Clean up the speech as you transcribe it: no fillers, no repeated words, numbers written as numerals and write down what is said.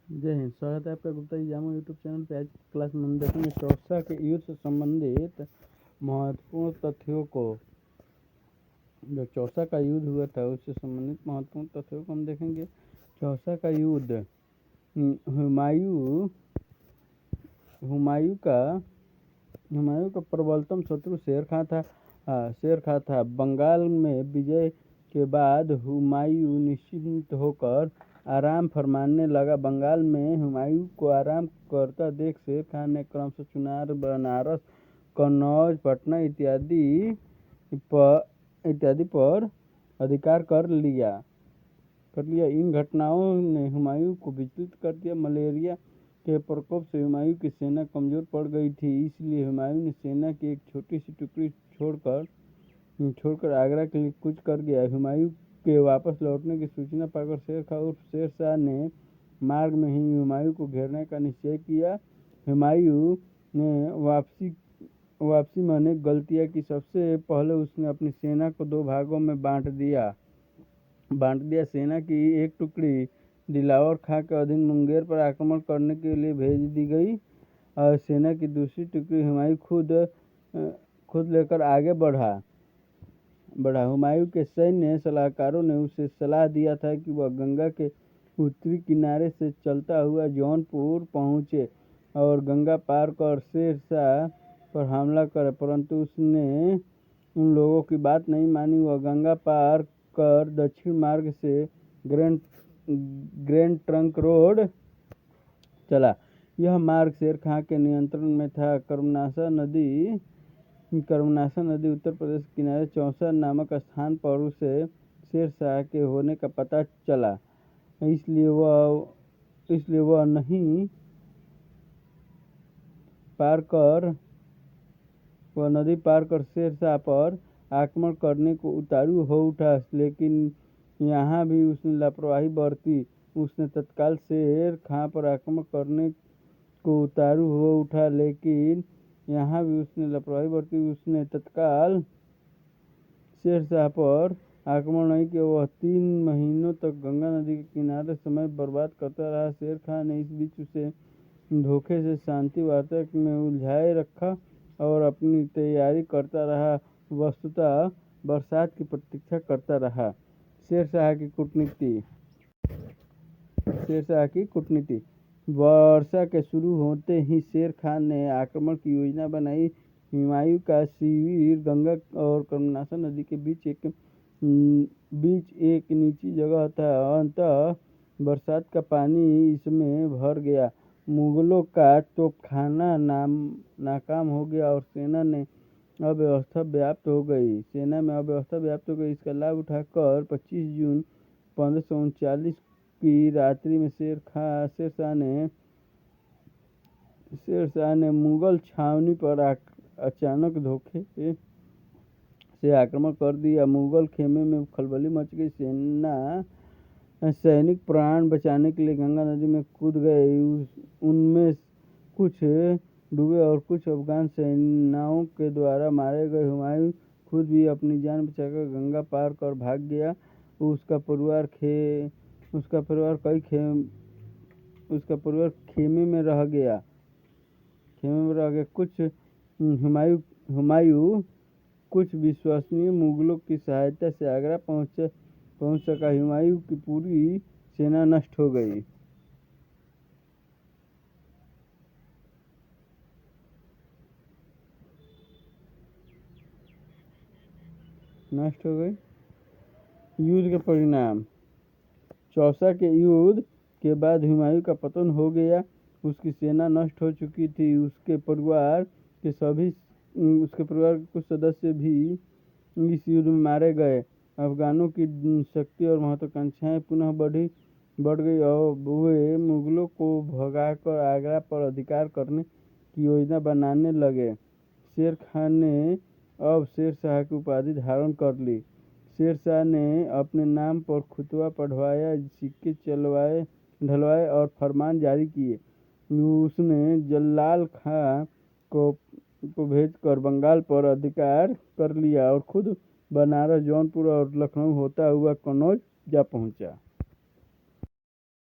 जय हिंद। स्वागत है आपका गुप्ता जी जामो यूट्यूब चैनल पे। आज की क्लास में हम देखेंगे चौसा के युद्ध से संबंधित महत्वपूर्ण तथ्यों को। जो चौसा का युद्ध हुआ था उससे संबंधित महत्वपूर्ण तथ्यों को हम देखेंगे। चौसा का युद्ध हुमायूं का प्रबलतम शत्रु शेर खां था। बंगाल में विजय के बाद हुमायूं निश्चिंत होकर आराम फरमाने लगा। बंगाल में हुमायूं को आराम करता देख शेर खान ने क्रमशः चुनार, बनारस, कन्नौज, पटना इत्यादि पर अधिकार कर लिया। इन घटनाओं ने हुमायूं को विचलित कर दिया। मलेरिया के प्रकोप से हुमायूं की सेना कमजोर पड़ गई थी, इसलिए हुमायूं ने सेना की एक छोटी सी टुकड़ी छोड़कर आगरा के लिए कूच कर गया। हुमायूं के वापस लौटने की सूचना पाकर शेर खां उर्फ शेर शाह ने मार्ग में ही हुमायूं को घेरने का निश्चय किया। हुमायूं ने वापसी में अनेक गलतियां की। सबसे पहले उसने अपनी सेना को दो भागों में बांट दिया। सेना की एक टुकड़ी दिलावर खां के अधीन मुंगेर पर आक्रमण करने के लिए भेज दी गई और सेना की दूसरी टुकड़ी हुमायूं खुद लेकर आगे बढ़ा। हुमायूं के सैन्य सलाहकारों ने उसे सलाह दिया था कि वह गंगा के उत्तरी किनारे से चलता हुआ जौनपुर पहुंचे और गंगा पार कर शेर शाह पर हमला करे, परंतु उसने उन लोगों की बात नहीं मानी। वह गंगा पार कर दक्षिण मार्ग से ग्रैंड ट्रंक रोड चला। यह मार्ग शेर खां के नियंत्रण में था। कर्मनाशा नदी उत्तर प्रदेश के किनारे चौसा नामक स्थान पर उसे शेर शाह के होने का पता चला, इसलिए वह नदी पार कर शेर शाह पर आक्रमण करने को उतारू हो उठा। लेकिन यहाँ भी उसने लापरवाही बरती। उसने तत्काल शेर खां पर आक्रमण करने को उतारू हो उठा, लेकिन यहाँ भी उसने लापरवाही बरती। उसने तत्काल शेर शाह पर आक्रमण नहीं किया। वह 3 महीनों तक गंगा नदी के किनारे समय बर्बाद करता रहा। शेर खां ने इस बीच उसे धोखे से शांति वार्ता में उलझाए रखा और अपनी तैयारी करता रहा। वस्तुतः बरसात की प्रतीक्षा करता रहा। शेर शाह की कूटनीति। वर्षा के शुरू होते ही शेर खान ने आक्रमण की योजना बनाई। हुमायूं का शिविर गंगा और कर्मनाशा नदी के बीच एक नीची जगह था। अंततः बरसात का पानी इसमें भर गया। मुगलों का तोपखाना नाकाम हो गया और सेना में अव्यवस्था व्याप्त हो गई। इसका लाभ उठाकर 25 जून 1539 की रात्रि में शेर शाह ने मुगल छावनी पर अचानक धोखे से आक्रमण कर दिया। मुगल खेमे में खलबली मच गई। सैनिक प्राण बचाने के लिए गंगा नदी में कूद गए। उनमें कुछ डूबे और कुछ अफगान सेनाओं के द्वारा मारे गए। हुमायूं खुद भी अपनी जान बचाकर गंगा पार कर भाग गया। उसका परिवार खेमे में रह गया। हुमायूं कुछ विश्वसनीय मुगलों की सहायता से आगरा पहुंच सका। हुमायूं की पूरी सेना नष्ट हो गई। युद्ध के परिणाम। चौसा के युद्ध के बाद हुमायूं का पतन हो गया। उसकी सेना नष्ट हो चुकी थी। उसके परिवार के कुछ सदस्य भी इस युद्ध में मारे गए। अफगानों की शक्ति और महत्वाकांक्षाएं पुनः बढ़ गई और वे मुगलों को भगाकर आगरा पर अधिकार करने की योजना बनाने लगे। शेर खान ने अब शेर शाह की उपाधि धारण कर ली। शेर शाह ने अपने नाम पर खुतबा पढ़वाया, सिक्के ढलवाए और फरमान जारी किए। उसने जल्लाल खां को भेजकर बंगाल पर अधिकार कर लिया और खुद बनारस, जौनपुर और लखनऊ होता हुआ कन्नौज जा पहुंचा।